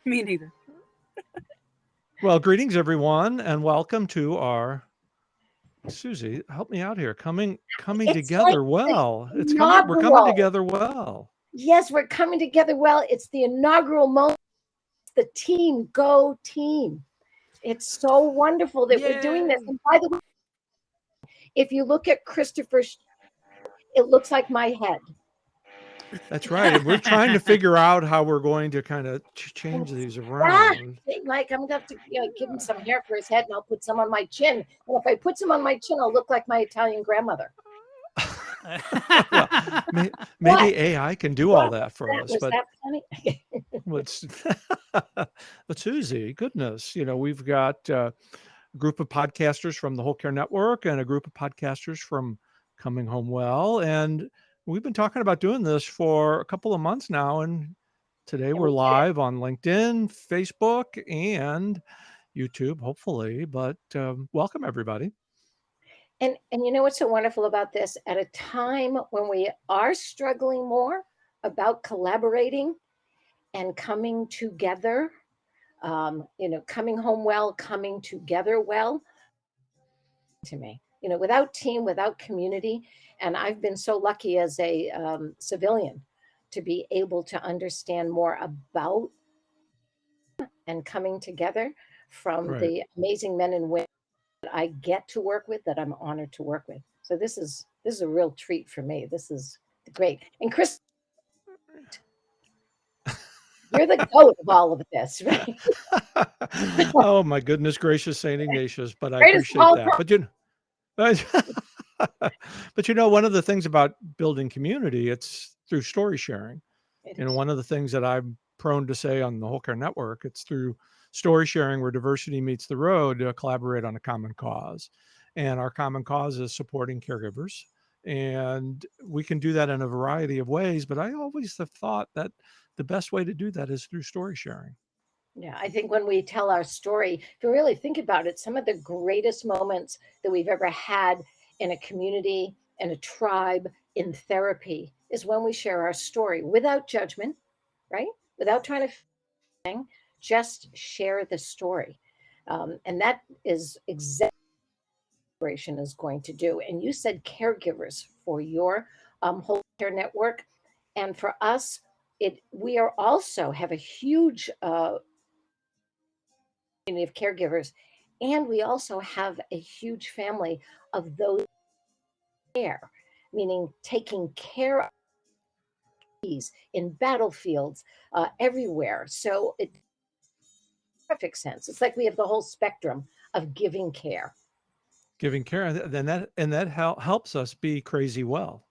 Me neither. Well, greetings everyone, and welcome to our Susie. Help me out here. Coming It's like together the well. It's coming. We're coming inaugural. together well. Yes, we're coming together well. It's the inaugural moment. The team, go team. It's so wonderful that we're doing this. Yay. And by the way, if you look at Christopher's, it looks like my head. That's right. And we're trying to figure out how we're going to kind of change these Yeah, around. like I'm gonna have to give him some hair for his head, and I'll put some on my chin. And if I put some on my chin, I'll look like my Italian grandmother. Well, What? maybe AI can do all What that for us, was but that funny? what's but Susie, goodness, we've got a group of podcasters from the Whole Care Network and a group of podcasters from Coming Home Well, and we've been talking about doing this for a couple of months now, and today And we're we did it. live on LinkedIn, Facebook, and YouTube, hopefully. But welcome everybody. And you know what's so wonderful about this? At a time when we are struggling more about collaborating and coming together, coming home well, coming together well, to me, without team, without community. And I've been so lucky as a civilian to be able to understand more about and coming together from Right. the amazing men and women that I get to work with, that I'm honored to work with. So this is a real treat for me. This is great. And Chris, you're the goat of all of this, right? Oh my goodness gracious, Saint Ignatius! But I Greatest of appreciate all that. But but one of the things about building community, it's through story sharing. time. It is. One of the things that I'm prone to say on the Whole Care Network, it's through story sharing where diversity meets the road to collaborate on a common cause. And our common cause is supporting caregivers. And we can do that in a variety of ways, but I always have thought that the best way to do that is through story sharing. Yeah, I think when we tell our story, if you really think about it, some of the greatest moments that we've ever had in a community, in a tribe, in therapy is when we share our story without judgment, right? Without trying to just share the story. And that is exactly what Celebration is going to do. And you said caregivers for your whole care network. And for us, we are also have a huge community of caregivers, and we also have a huge family of those care, meaning taking care of these in battlefields everywhere. So it perfect sense. It's like we have the whole spectrum of giving care. Giving care, and that helps us be crazy well.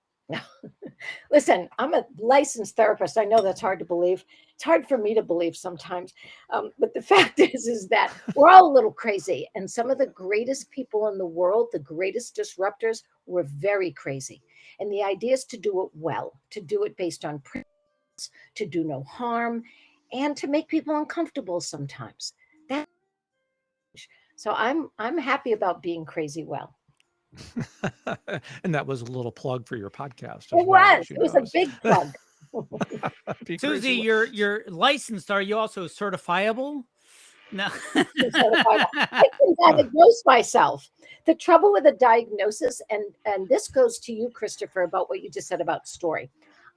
Listen, I'm a licensed therapist. I know that's hard to believe. It's hard for me to believe sometimes. But the fact is that we're all a little crazy. And some of the greatest people in the world, the greatest disruptors, were very crazy. And the idea is to do it well, to do it based on principles, to do no harm, and to make people uncomfortable sometimes. That so I'm happy about being crazy well. And that was a little plug for your podcast as It well, was. as you It was a noticed. big plug. Be Susie, crazy well. you're licensed. Are you also certifiable? No. Certified. I can diagnose myself. The trouble with a diagnosis, and this goes to you, Christopher, about what you just said about story.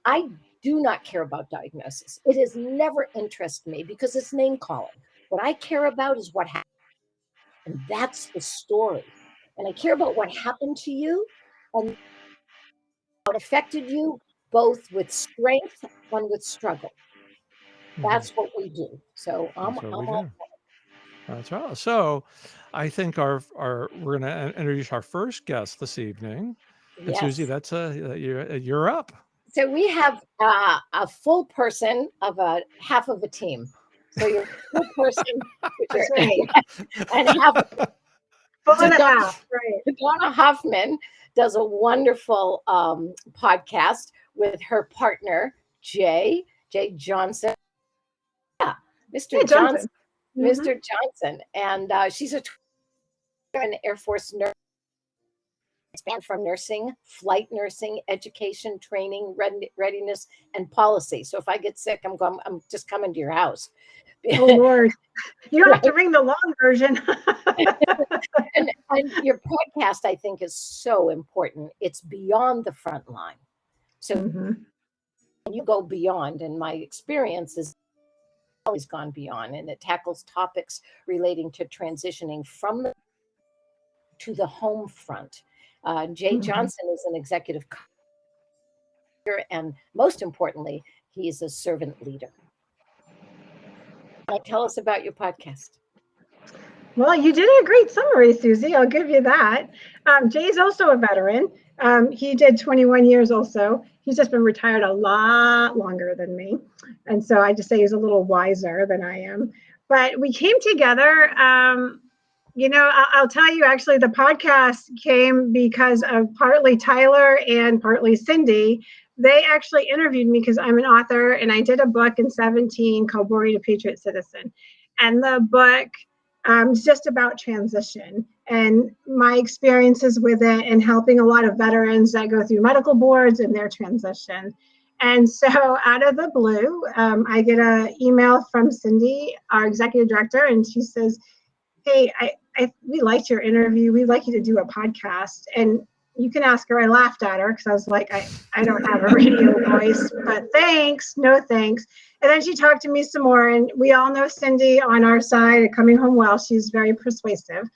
I do not care about diagnosis. It has never interested me because it's name calling. What I care about is what happened, and that's the story. And I care about what happened to you and how it affected you, both with strength and with struggle. Mhm. That's what we do. So That's what I'm we all do. That's right. So, I think our we're going to introduce our first guest this evening, and Susie, yes. that's you're up. So we have a full person of a half of a team. So you're a full person with your That's right. and half. Full So and a half. Right. Donna Hoffman does a wonderful podcast with her partner Jay Johnson. Yeah, Mr. Hey, Johnson, Johnson. Hmm. Mr. Johnson, and she's an Air Force nurse. span from nursing, flight nursing, education, training, readiness, and policy. So if I get sick, I'm just coming to your house. Oh, Lord. You don't have to Right? ring the long version. And your podcast, I think, is so important. It's beyond the front line. So Mhm. you go beyond, and my experience is always gone beyond, and it tackles topics relating to transitioning from the to the home front. Jay Mhm. Johnson is an executive and most importantly, he's a servant leader. Tell us about your podcast. Well, you did a great summary, Susie. I'll give you that. Jay's also a veteran. He did 21 years also. He's just been retired a lot longer than me. And so I just say he's a little wiser than I am. But we came together. I'll tell you, actually, the podcast came because of partly Tyler and partly Cindy. They actually interviewed me because I'm an author and I did a book in 17 called Born to Patriot Citizen. And the book is just about transition and my experiences with it and helping a lot of veterans that go through medical boards and their transition. And so out of the blue, I get an email from Cindy, our executive director, and she says, hey, we liked your interview. We'd like you to do a podcast. And you can ask her. I laughed at her because I was like, I don't have a radio voice, but thanks, no thanks. And then she talked to me some more. And we all know Cindy on our side at Coming Home Well. She's very persuasive.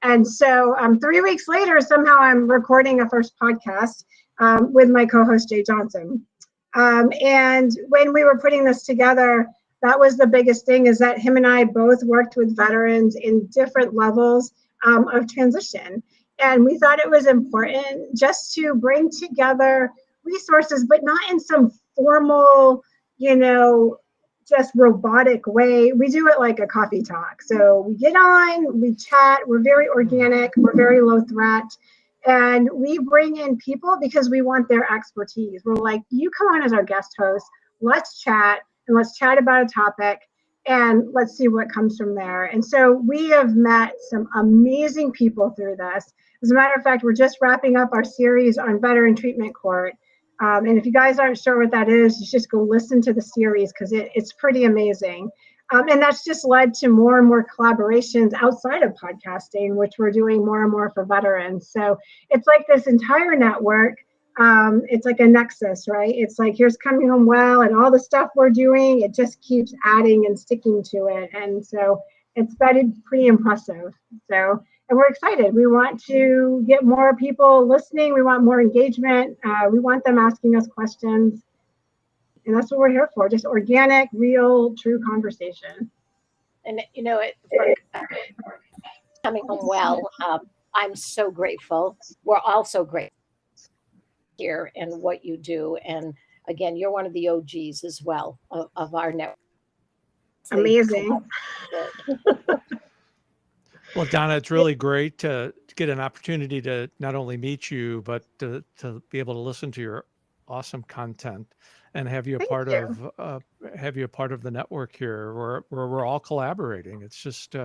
And so 3 weeks later, somehow I'm recording a first podcast with my co-host, Jay Johnson. And when we were putting this together, that was the biggest thing, is that him and I both worked with veterans in different levels of transition. And we thought it was important just to bring together resources, but not in some formal, just robotic way. We do it like a coffee talk. So we get on, we chat, we're very organic, we're very low threat. And we bring in people because we want their expertise. We're like, you come on as our guest host, let's chat, and let's chat about a topic and let's see what comes from there. And so we have met some amazing people through this. As a matter of fact, we're just wrapping up our series on veteran treatment court. And if you guys aren't sure what that is, you just go listen to the series because it's pretty amazing. And that's just led to more and more collaborations outside of podcasting, which we're doing more and more for veterans. So it's like this entire network. It's like a nexus, right? It's like, here's Coming Home Well and all the stuff we're doing. It just keeps adding and sticking to it. And so it's been pretty impressive. So, and we're excited. We want to get more people listening. We want more engagement. We want them asking us questions. And that's what we're here for, just organic, real, true conversation. And for Coming Home Well, I'm so grateful. We're all so grateful here and what you do. And again, you're one of the OGs as well of our network. Amazing. Well, Donna, it's really great to get an opportunity to not only meet you, but to be able to listen to your awesome content and have you a part of the network here where we're all collaborating. It's just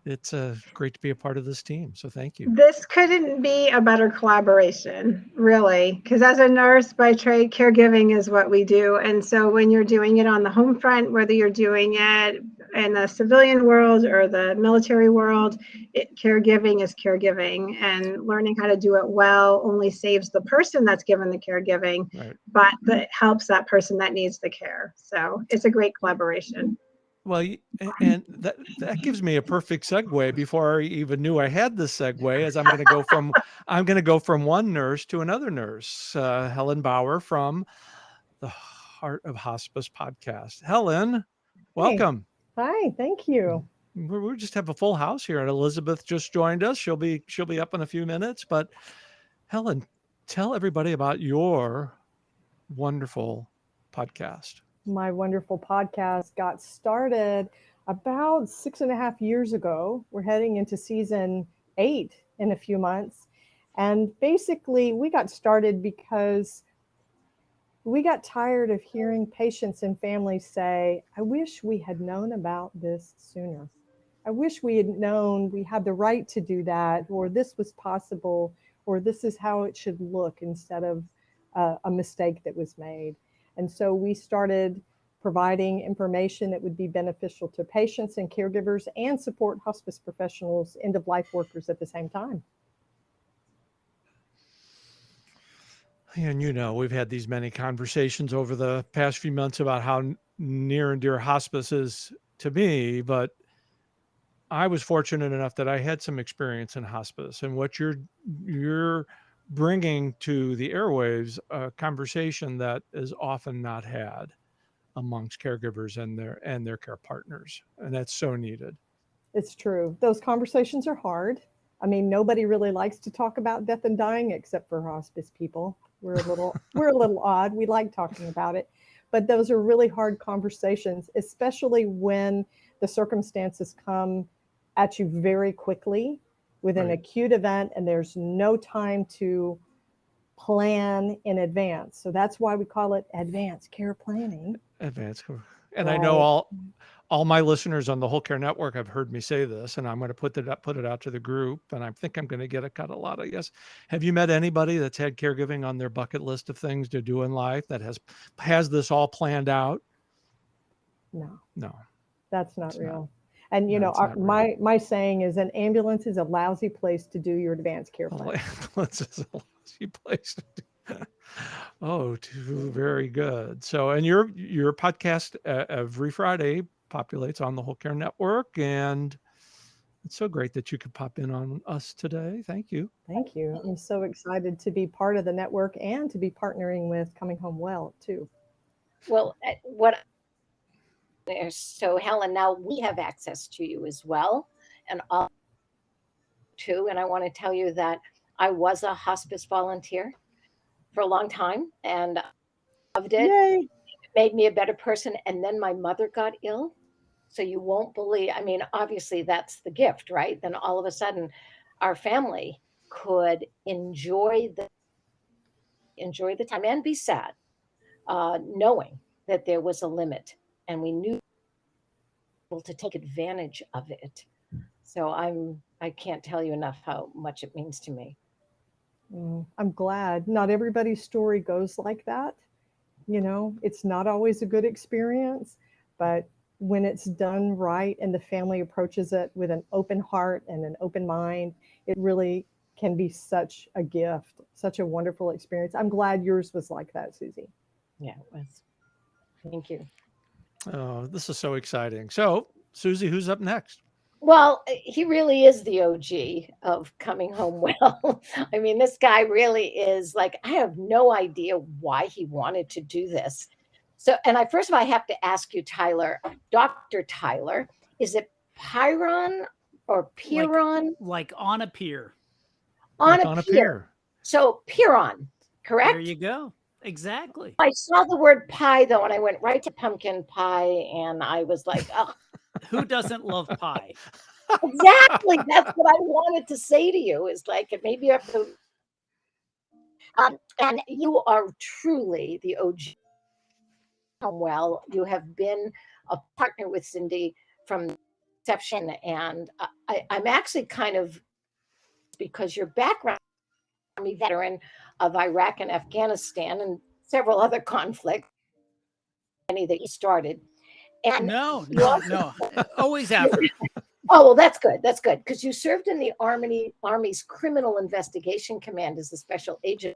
it's great to be a part of this team. So thank you. This couldn't be a better collaboration, really, because as a nurse by trade, caregiving is what we do. And so when you're doing it on the home front, whether you're doing it in the civilian world or the military world, caregiving is caregiving, and learning how to do it well only saves the person that's given the caregiving, Right. but that helps that person that needs the care. So it's a great collaboration. Well, and that gives me a perfect segue before I even knew I had this segue, as I'm going to go from one nurse to another nurse, Helen Bauer from the Heart of Hospice podcast. Helen, welcome. Hi, thank you. We just have a full house here, and Elizabeth just joined us. She'll be up in a few minutes. But Helen, tell everybody about your wonderful podcast. My wonderful podcast got started about 6.5 years ago. We're heading into season 8 in a few months. And basically, we got started because we got tired of hearing patients and families say, I wish we had known about this sooner. I wish we had known we had the right to do that, or this was possible, or this is how it should look instead of a mistake that was made. And so we started providing information that would be beneficial to patients and caregivers and support hospice professionals, end-of-life workers at the same time. And we've had these many conversations over the past few months about how near and dear hospice is to me, but I was fortunate enough that I had some experience in hospice, and what you're bringing to the airwaves a conversation that is often not had amongst caregivers and their care partners, and that's so needed. It's true. Those conversations are hard. I mean, nobody really likes to talk about death and dying except for hospice people. We're a little odd. We like talking about it, but those are really hard conversations, especially when the circumstances come at you very quickly with an Right. acute event and there's no time to plan in advance. So that's why we call it advanced care planning. Advanced care. And I know Right. all my listeners on the Whole Care Network have heard me say this, and I'm going to put it out to the group, and I think I'm going to get a lot, I guess. Have you met anybody that's had caregiving on their bucket list of things to do in life that has this all planned out? No, No, that's not it's real. not. And No, it's not real. my saying is an ambulance is a lousy place to do your advanced care plan. Ambulance is a lousy place to do. Oh, very good. So, and your podcast every Friday populates on the Whole Care Network, and it's so great that you could pop in on us today. Thank you. Thank you. I'm so excited to be part of the network and to be partnering with Coming Home Well too. Well, so Helen, now we have access to you as well, and all too. And I want to tell you that I was a hospice volunteer for a long time, and I loved it. Yay. It made me a better person. And then my mother got ill. So you won't believe, I mean, obviously that's the gift, right? Then all of a sudden our family could enjoy the time and be sad, knowing that there was a limit and we knew to take advantage of it. So I can't tell you enough how much it means to me. I'm glad. Not everybody's story goes like that. It's not always a good experience, but when it's done right and the family approaches it with an open heart and an open mind, it really can be such a gift, such a wonderful experience. I'm glad yours was like that, Susie. Yeah, it was. Thank you. Oh, this is so exciting. So, Susie, who's up next? Well, he really is the OG of Coming Home Well. I mean, this guy really is like, I have no idea why he wanted to do this. So, and first of all, I have to ask you, Tyler, Dr. Tyler, is it Pyron or Piron? Like on a pier. On Like a on a pier. pier. So Piron, correct? There you go. Exactly. I saw the word pie though, and I went right to pumpkin pie, and I was like, oh, Who doesn't love pie? exactly. That's what I wanted to say to you is like, maybe you have to. And you are truly the OG. Well, you have been a partner with Cindy from inception, and I'm actually kind of, because your background, Army veteran of Iraq and Afghanistan and several other conflicts, any that you started. And No. Always you- effort. Oh, well, that's good. That's good. Because you served in the Army's Criminal Investigation Command as a special agent,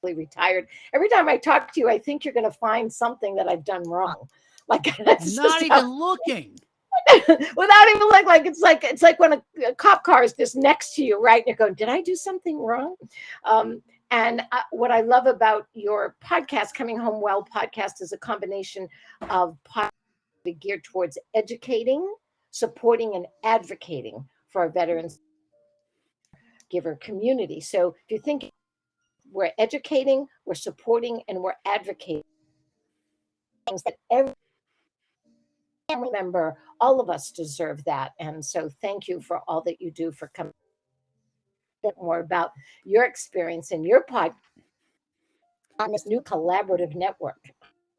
retired. Every time I talk to you, I think you're going to find something that I've done wrong. Like that's Not just even looking. without even like it's like when a cop car is just next to you, right? And you're going, did I do something wrong? And what I love about your podcast, Coming Home Well podcast, is a combination of geared towards educating, supporting, and advocating for our veterans giver community. So if you think we're educating, we're supporting, and we're advocating things that every family member, all of us deserve that. And so thank you for all that you do for coming a bit more about your experience and your podcast on this new collaborative network.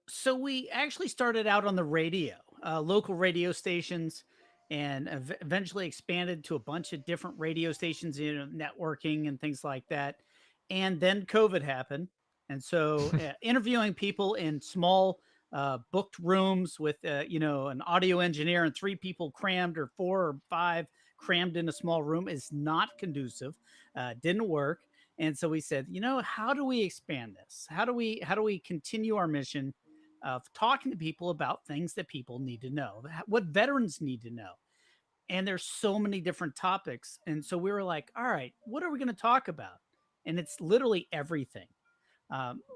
So we actually started out on the radio, local radio stations, and eventually expanded to a bunch of different radio stations, networking and things like that. And then COVID happened. And so interviewing people in small booked rooms with, an audio engineer and 3 people crammed, or 4 or 5 crammed in a small room, is not conducive. Didn't work. And so we said, how do we expand this? How do we continue our mission of talking to people about things that people need to know, what veterans need to know? And there's so many different topics. And so we were like, all right, what are we going to talk about? And it's literally everything.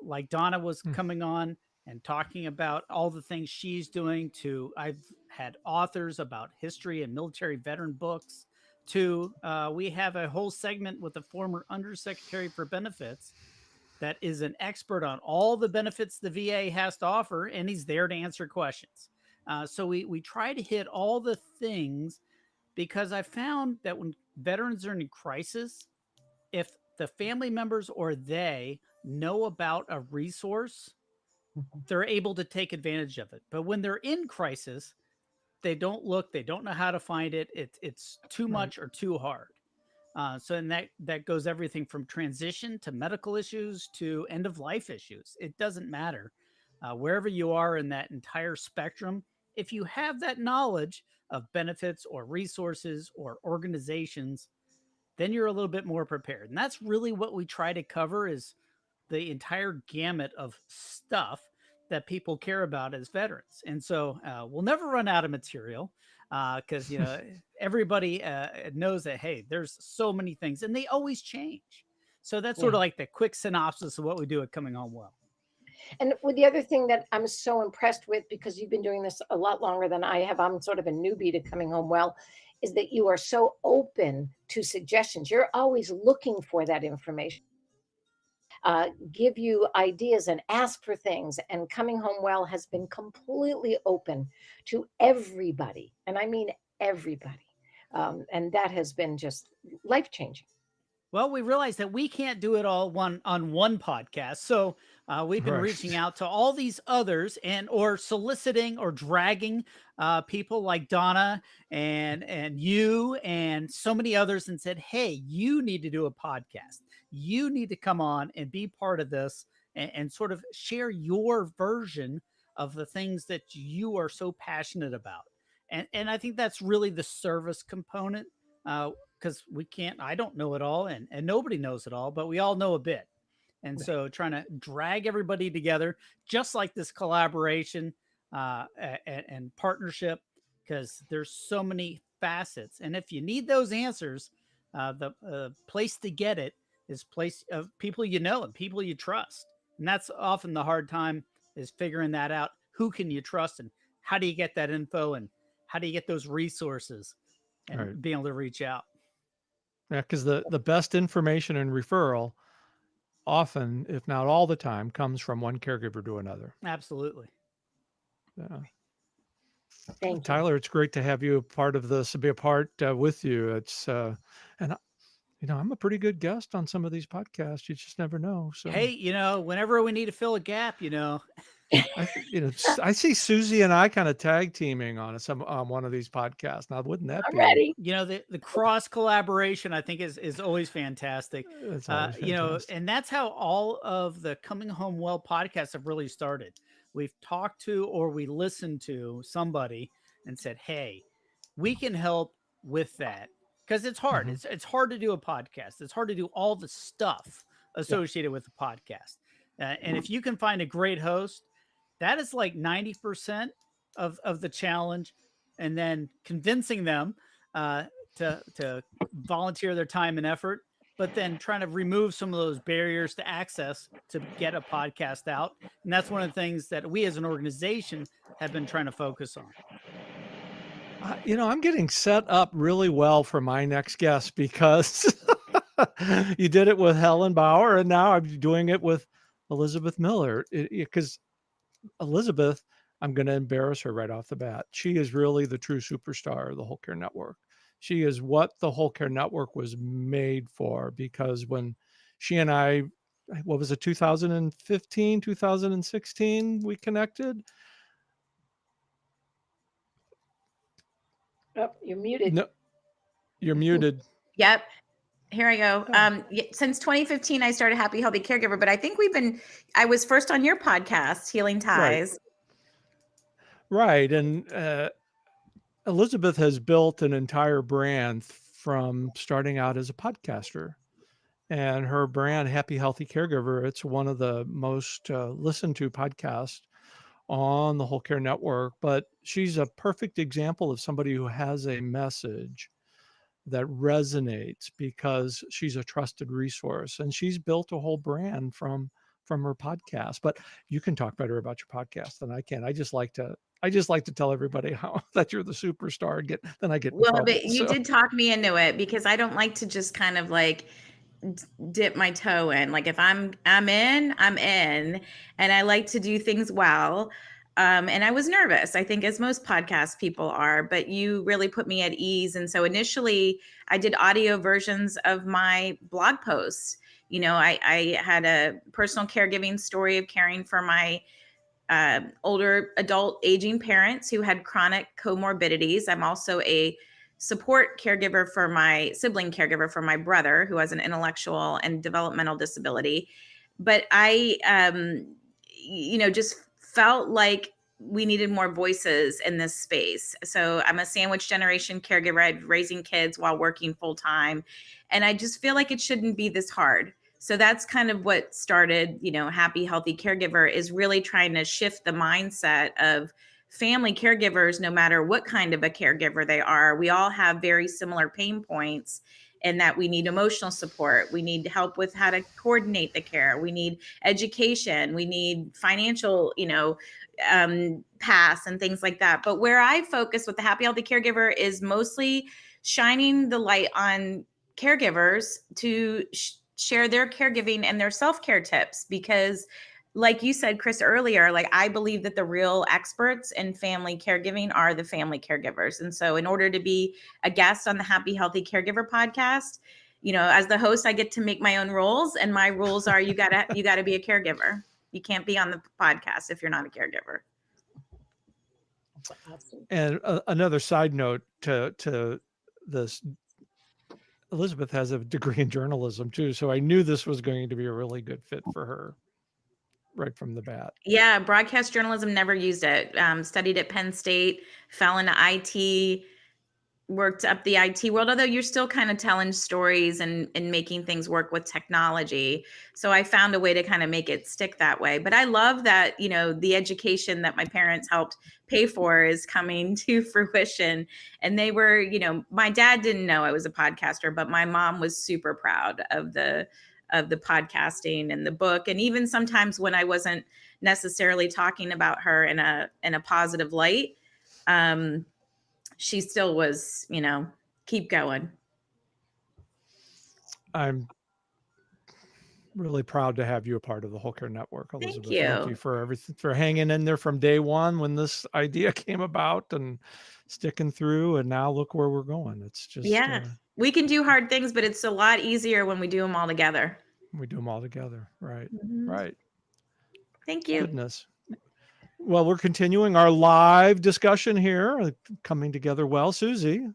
Like Donna was coming on and talking about all the things she's doing, to I've had authors about history and military veteran books, to we have a whole segment with a former undersecretary for benefits that is an expert on all the benefits the VA has to offer, and he's there to answer questions. So we try to hit all the things, because I found that when veterans are in crisis, if the family members or they know about a resource, they're able to take advantage of it. But when they're in crisis, they don't look, they don't know how to find it. It's too much or too hard. So and that goes everything from transition to medical issues to end of life issues. It doesn't matter. Wherever you are in that entire spectrum, if you have that knowledge of benefits or resources or organizations, then you're a little bit more prepared. And that's really what we try to cover, is the entire gamut of stuff that people care about as veterans. And so we'll never run out of material, because everybody knows that, hey, there's so many things and they always change. So that's sort of like the quick synopsis of what we do at Coming Home Well. And with the other thing that I'm so impressed with, because you've been doing this a lot longer than I have, I'm sort of a newbie to Coming Home Well, is that you are so open to suggestions. You're always looking for that information, give you ideas and ask for things. And Coming Home Well has been completely open to everybody. And I mean everybody. And that has been just life-changing. Well, we realized that we can't do it all on one podcast. So we've been Right. reaching out to all these others, or soliciting or dragging people like Donna and you and so many others, and said, hey, you need to do a podcast. You need to come on and be part of this, and sort of share your version of the things that you are so passionate about. And I think that's really the service component. Because I don't know it all, and nobody knows it all, but we all know a bit. And so trying to drag everybody together, just like this collaboration and partnership, because there's so many facets. And if you need those answers, the place to get it is place of people and people you trust. And that's often the hard time, is figuring that out. Who can you trust, and how do you get that info, and how do you get those resources, and being able to reach out? Yeah, because the best information and referral often, if not all the time, comes from one caregiver to another. Absolutely. Yeah. Thank you. Tyler, it's great to have you a part of this, to be a part with you. It's and I'm a pretty good guest on some of these podcasts. You just never know. So hey, whenever we need to fill a gap, I see Susie and I kind of tag teaming on one of these podcasts. Now, wouldn't that I'm be ready. The cross collaboration, I think, is always fantastic. It's always fantastic. And that's how all of the Coming Home Well podcasts have really started. We've talked to, or we listened to somebody and said, hey, we can help with that, because it's hard. It's hard to do a podcast. It's hard to do all the stuff associated with the podcast. And if you can find a great host, that is like 90% of the challenge. And then convincing them to volunteer their time and effort, but then trying to remove some of those barriers to access to get a podcast out. And that's one of the things that we as an organization have been trying to focus on. I'm getting set up really well for my next guest, because you did it with Helen Bauer, and now I'm doing it with Elizabeth Miller. Because Elizabeth, I'm going to embarrass her right off the bat. She is really the true superstar of the Whole Care Network. She is what the Whole Care Network was made for, because when she and I, what was it, 2015, 2016, we connected. Oh, you're muted. No, you're muted. Yep. Here I go. Since 2015, I started Happy Healthy Caregiver, but I think I was first on your podcast, Healing Ties. Right. And Elizabeth has built an entire brand from starting out as a podcaster. And her brand, Happy Healthy Caregiver, it's one of the most listened to podcasts on the Whole Care Network. But she's a perfect example of somebody who has a message that resonates because she's a trusted resource, and she's built a whole brand from her podcast. But you can talk better about your podcast than I can. I just like to tell everybody how that you're the superstar and then I get in trouble. But you did talk me into it, because I don't like to just kind of like dip my toe in. Like if I'm in, and I like to do things well. And I was nervous, I think, as most podcast people are, but you really put me at ease. And so initially I did audio versions of my blog posts. I had a personal caregiving story of caring for my older adult aging parents who had chronic comorbidities. I'm also a support caregiver for my sibling caregiver for my brother who has an intellectual and developmental disability. But I, just felt like we needed more voices in this space. So I'm a sandwich generation caregiver. I'm raising kids while working full time. And I just feel like it shouldn't be this hard. So that's kind of what started, Happy Healthy Caregiver, is really trying to shift the mindset of family caregivers, no matter what kind of a caregiver they are. We all have very similar pain points, in that we need emotional support. We need help with how to coordinate the care. We need education. We need financial, paths and things like that. But where I focus with the Happy Healthy Caregiver is mostly shining the light on caregivers to share their caregiving and their self-care tips, because like you said, Chris, earlier, like I believe that the real experts in family caregiving are the family caregivers. And so in order to be a guest on the Happy Healthy Caregiver podcast, as the host, I get to make my own rules, and my rules are you gotta be a caregiver. You can't be on the podcast if you're not a caregiver. And another side note to this, Elizabeth has a degree in journalism too, so I knew this was going to be a really good fit for her right from the bat. Yeah, broadcast journalism, never used it. Studied at Penn State, fell into IT, worked up the IT world, although you're still kind of telling stories and making things work with technology. So I found a way to kind of make it stick that way. But I love that, the education that my parents helped pay for is coming to fruition. And they were, my dad didn't know I was a podcaster, but my mom was super proud of the podcasting and the book. And even sometimes when I wasn't necessarily talking about her in a positive light, she still was, keep going. I'm really proud to have you a part of the Whole Care Network, Elizabeth. Thank you. Thank you for everything, for hanging in there from day one when this idea came about and sticking through. And now look where we're going. It's just, we can do hard things, but it's a lot easier when we do them all together. We do them all together. Right. Mm-hmm. Right. Thank you. Goodness. Well, we're continuing our live discussion here, coming together well. Susie,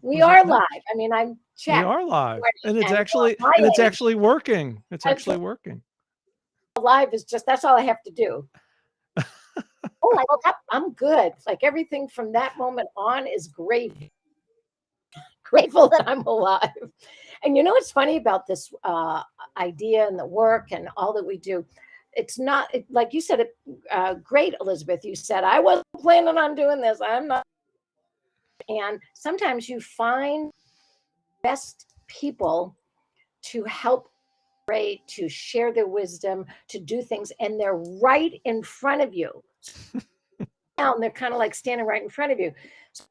we are live. I mean, I'm chatting. We are live, and it's actually working. It's actually working. Live is just, that's all I have to do. Oh, I woke up. I'm good. Like everything from that moment on is great. Grateful that I'm alive. And what's funny about this idea and the work and all that we do? It's not like you said it great, Elizabeth. You said, I wasn't planning on doing this. I'm not. And sometimes you find best people to help, to share their wisdom, to do things, and they're right in front of you. And they're kind of like standing right in front of you. So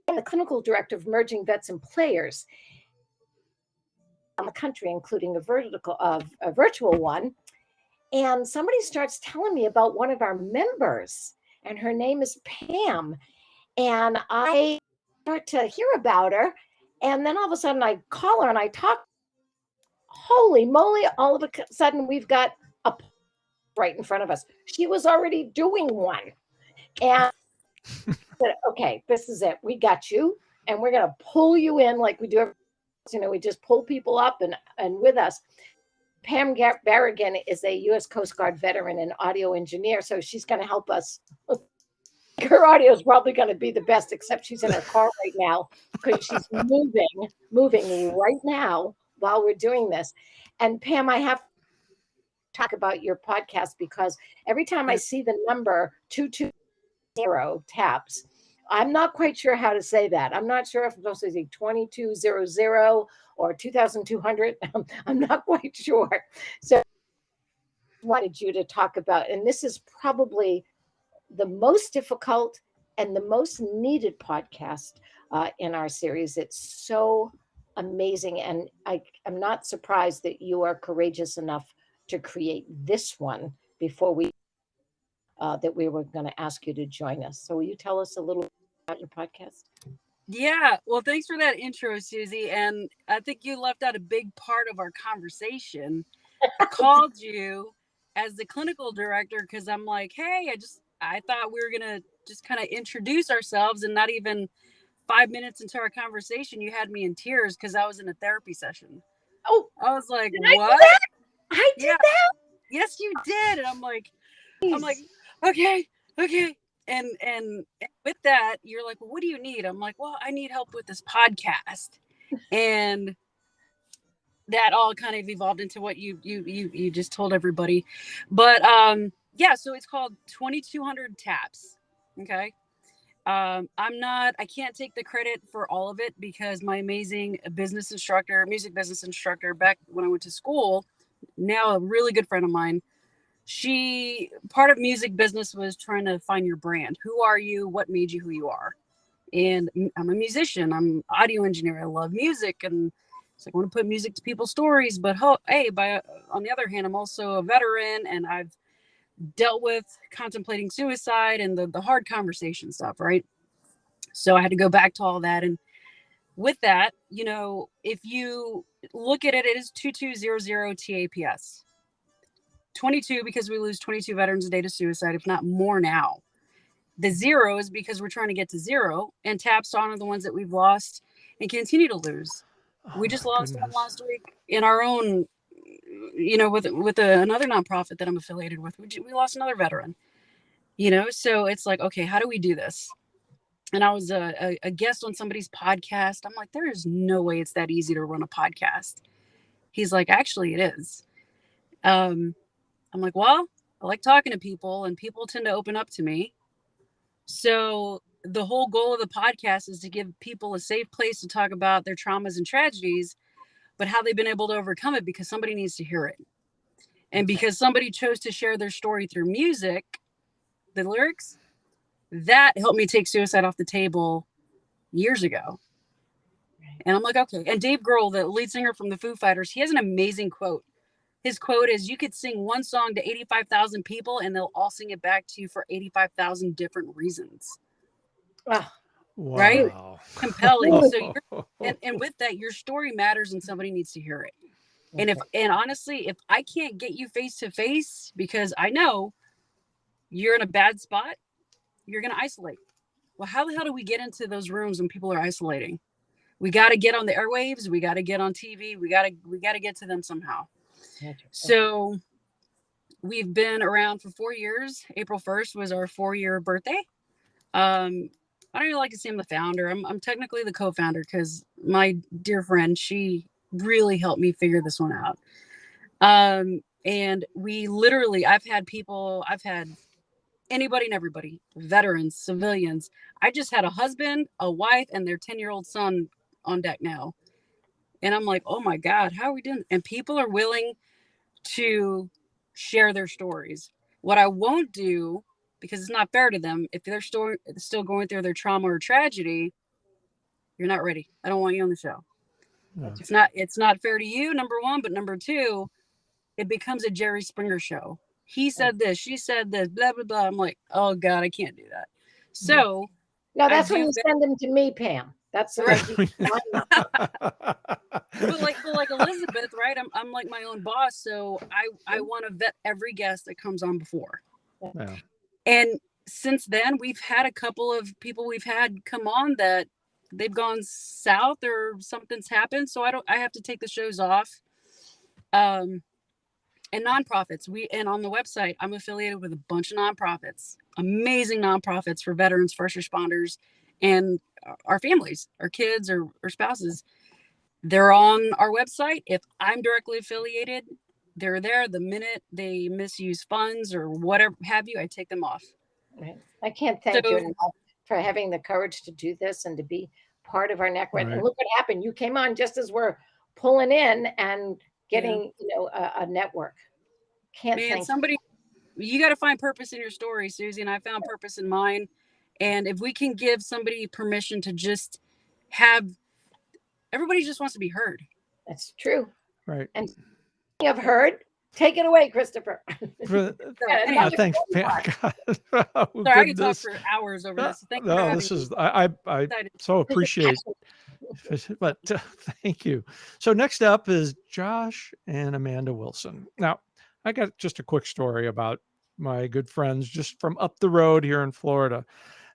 I'm the clinical director of Emerging Vets and Players in the country, including a virtual one. And somebody starts telling me about one of our members, and her name is Pam. And I start to hear about her. And then all of a sudden I call her and I talk. Holy moly, all of a sudden we've got a right in front of us. She was already doing one. And said, okay, this is it. We got you, and we're going to pull you in like we do. We just pull people up and with us. Pam Barrigan is a U.S. Coast Guard veteran and audio engineer, so she's going to help us. Her audio is probably going to be the best, except she's in her car right now because she's moving right now while we're doing this. And Pam, I have to talk about your podcast because every time I see the number 220 taps, I'm not quite sure how to say that. I'm not sure if I'm supposed to say 2200 or 2200. I'm not quite sure. So I wanted you to talk about, and this is probably the most difficult and the most needed podcast in our series. It's so amazing. And I'm not surprised that you are courageous enough to create this one before that we were going to ask you to join us. So will you tell us a little about your podcast? Yeah, well, thanks for that intro, Susie. And I think you left out a big part of our conversation. I called you as the clinical director because I'm like, hey, I thought we were going to just kind of introduce ourselves, and not even 5 minutes into our conversation, you had me in tears because I was in a therapy session. Oh, I was like, did what? I did that? Yes, you did. And I'm like, Jeez. okay. And with that, you're like, well, what do you need? I'm like, well, I need help with this podcast. And that all kind of evolved into what you just told everybody. But yeah, so it's called 2200 Taps. Okay. I can't take the credit for all of it because my amazing music business instructor back when I went to school, now a really good friend of mine, part of music business was trying to find your brand. Who are you? What made you who you are? And I'm a musician. I'm an audio engineer. I love music. And it's like, I want to put music to people's stories. But on the other hand, I'm also a veteran, and I've dealt with contemplating suicide and the hard conversation stuff, right? So I had to go back to all that. And with that, if you look at it, it is 2200 TAPS. 22 because we lose 22 veterans a day to suicide, if not more now. The 0 is because we're trying to get to 0, and TAPS on the ones that we've lost and continue to lose. We just lost one last week in our own, with another nonprofit that I'm affiliated with. We lost another veteran, so it's like, okay, how do we do this? And I was a guest on somebody's podcast. I'm like, there is no way it's that easy to run a podcast. He's like, actually, it is. I'm like, well, I like talking to people, and people tend to open up to me. So the whole goal of the podcast is to give people a safe place to talk about their traumas and tragedies, but how they've been able to overcome it because somebody needs to hear it. And because somebody chose to share their story through music, the lyrics, that helped me take suicide off the table years ago. And I'm like, okay. And Dave Grohl, the lead singer from the Foo Fighters, he has an amazing quote. His quote is, you could sing one song to 85,000 people and they'll all sing it back to you for 85,000 different reasons. Oh, wow. Right? Compelling. So and with that, your story matters and somebody needs to hear it. Okay. And honestly, if I can't get you face to face because I know you're in a bad spot, you're going to isolate. Well, how the hell do we get into those rooms when people are isolating? We got to get on the airwaves. We got to get on TV. We got to get to them somehow. So we've been around for 4 years. April 1st was our 4-year birthday. I don't even like to say I'm the founder. I'm technically the co-founder because my dear friend, she really helped me figure this one out. And we literally, I've had anybody and everybody, veterans, civilians. I just had a husband, a wife, and their 10-year-old son on deck now. And I'm like, oh my God, how are we doing? And people are willing to share their stories. What I won't do, because it's not fair to them, if they're still going through their trauma or tragedy, you're not ready. I don't want you on the show. Yeah. It's not fair to you, number one, but number two, it becomes a Jerry Springer show. He said this, she said this, blah, blah, blah. I'm like, oh God, I can't do that. So no, that's when you send them to me, Pam. That's right. But like Elizabeth, right? I'm like my own boss, so I want to vet every guest that comes on before. Yeah. And since then, we've had a couple of people we've had come on that they've gone south or something's happened. So I have to take the shows off. And nonprofits. And on the website, I'm affiliated with a bunch of nonprofits, amazing nonprofits for veterans, first responders, and our families, our kids or spouses. They're on our website. If I'm directly affiliated, they're there. The minute they misuse funds or whatever have you, I take them off. Right. I can't thank you So enough for having the courage to do this and to be part of our network. And Right. look what happened. You came on just as we're pulling in and yeah, getting, a network. Can't man, thank you. somebody, you got to find purpose in your story, Susie. And I found purpose in mine. And if we can give somebody permission to just have, everybody just wants to be heard. That's true. Right. And speaking of heard, take it away, Christopher. For- So Yeah, anyway, thanks, another Pam. God, oh, sorry, I could talk goodness. for hours over No, this. So thank you for no, having this me. is I Excited. so appreciate, but thank you. So next up is Josh and Amanda Wilson. Now, I got just a quick story about my good friends just from up the road here in Florida.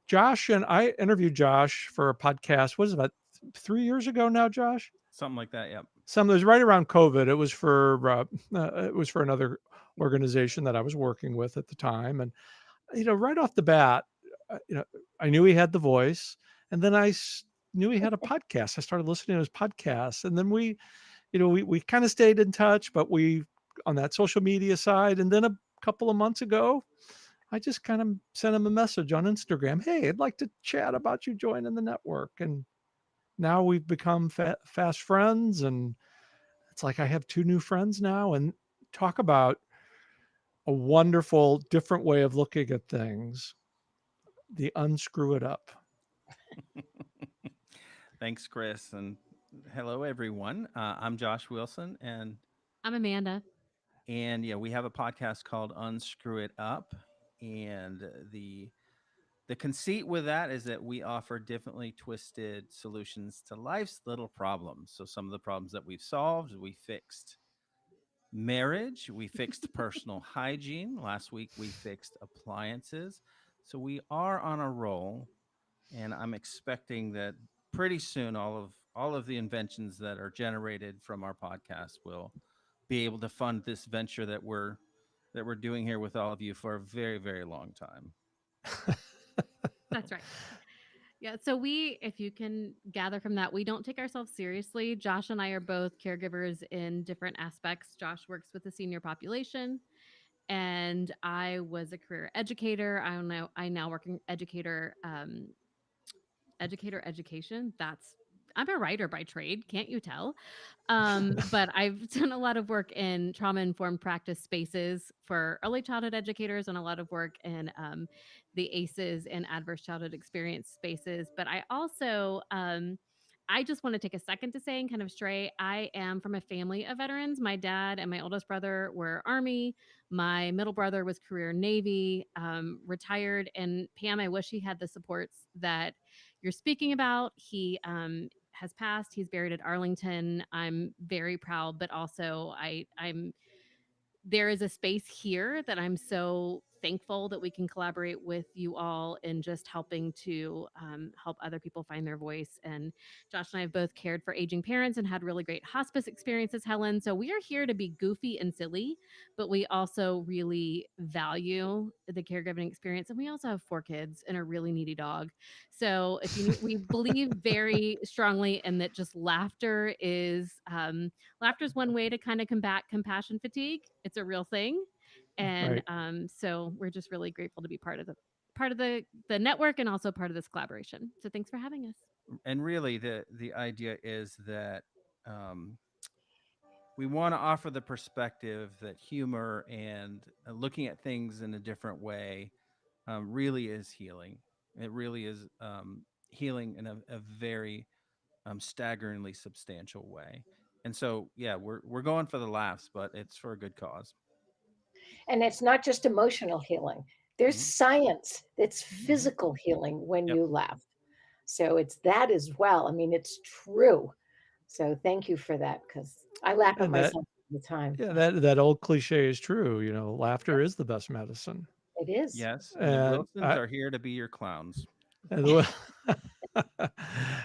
Josh and I interviewed Josh for a podcast. What is it, about 3 years ago now, Josh? Something like that. Yep. It was right around COVID. It was for another organization that I was working with at the time, and right off the bat, I knew he had the voice, and then knew he had a podcast. I started listening to his podcast, and then we kind of stayed in touch, but we on that social media side, and then a couple of months ago, I just kind of sent him a message on Instagram. Hey, I'd like to chat about you joining the network, and now we've become fast friends, and it's like I have two new friends now, and talk about a wonderful, different way of looking at things. The unscrew it up. Thanks, Chris. And hello, everyone. I'm Josh Wilson. I'm Amanda. And yeah, we have a podcast called Unscrew It Up. And the conceit with that is that we offer differently twisted solutions to life's little problems. So some of the problems that we've solved, we fixed marriage, we fixed personal hygiene. Last week, we fixed appliances. So we are on a roll. And I'm expecting that pretty soon all of the inventions that are generated from our podcast will be able to fund this venture that we're doing here with all of you for a very, very long time. That's right. Yeah. So if you can gather from that, we don't take ourselves seriously. Josh and I are both caregivers in different aspects. Josh works with the senior population, and I was a career educator. I now work in education. I'm a writer by trade, can't you tell? But I've done a lot of work in trauma informed practice spaces for early childhood educators and a lot of work in the ACEs and adverse childhood experience spaces. But I also, I just want to take a second to say and kind of stray. I am from a family of veterans. My dad and my oldest brother were Army. My middle brother was career Navy, retired. And Pam, I wish he had the supports that you're speaking about. He has passed. He's buried at Arlington. I'm very proud, but also I'm there is a space here that I'm so thankful that we can collaborate with you all in just helping to help other people find their voice. And Josh and I have both cared for aging parents and had really great hospice experiences, Helen. So we are here to be goofy and silly, but we also really value the caregiving experience. And we also have 4 kids and a really needy dog. So we believe very strongly in that just laughter is one way to kind of combat compassion fatigue. It's a real thing. And Right. so we're just really grateful to be part of the network and also part of this collaboration. So thanks for having us. And really, the idea is that we want to offer the perspective that humor and looking at things in a different way really is healing. It really is healing in a very staggeringly substantial way. And so, yeah, we're going for the laughs, but it's for a good cause. And it's not just emotional healing. There's Mhm. science that's Mhm. physical healing when Yep. you laugh. So it's that as well. I mean, it's true. So thank you for that, because I laugh at And that myself all the time. yeah, that old cliche is true. Laughter is the best medicine. It is. Yes, and the And Wilsons are here to be your clowns. and, the,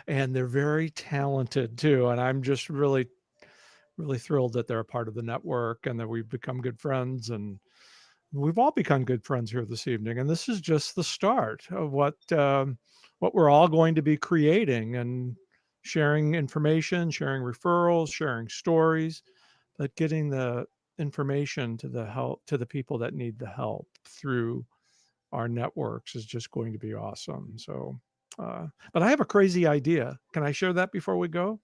and they're very talented too. And I'm just really, really thrilled that they're a part of the network and that we've become good friends. And we've all become good friends here this evening. And this is just the start of what we're all going to be creating and sharing information, sharing referrals, sharing stories, but getting the information to the people that need the help through our networks is just going to be awesome. So, but I have a crazy idea. Can I share that before we go?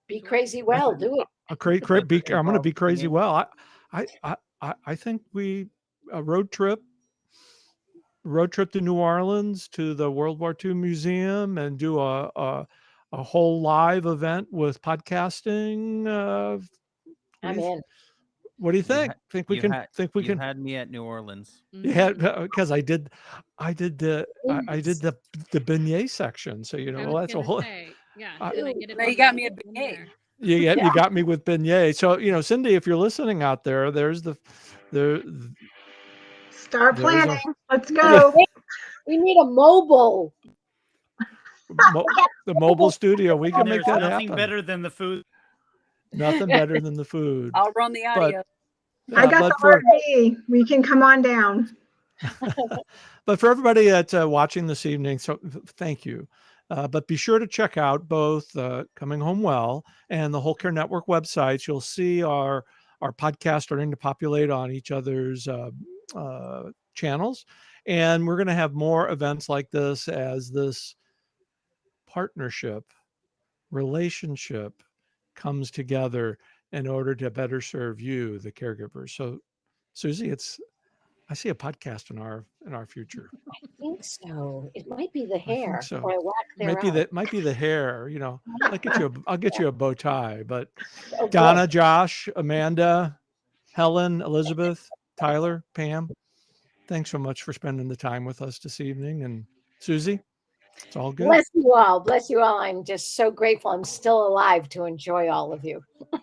Be crazy well, do it. I'm going to be crazy. Well, I think we a road trip to New Orleans to the World War II Museum and do a whole live event with podcasting. I'm in. What do you think? You had me at New Orleans. Yeah, because I did the beignet section. So that's a whole. Yeah, Can I get it? Now you got me a beignet. You got me with beignet. So Cindy, if you're listening out there, there's Start planning. Let's go. We need a mobile. the mobile studio. We can make that nothing happen. better than the food. Nothing better than the food. I'll run the audio. I got the word B. We can come on down. But for everybody that's watching this evening, so thank you. But be sure to check out both Coming Home Well and the Whole Care Network websites. You'll see our podcast starting to populate on each other's channels. And we're going to have more events like this as this partnership, relationship comes together in order to better serve you, the caregivers. So, Susie, I see a podcast in our future. I think so. It might be the hair. I think so. Or Might be the hair. I'll get you a bow tie. But Oh, Donna, Josh, Amanda, Helen, Elizabeth, Tyler, Pam, thanks so much for spending the time with us this evening. And Susie, it's all good. Bless you all. Bless you all. I'm just so grateful I'm still alive to enjoy all of you.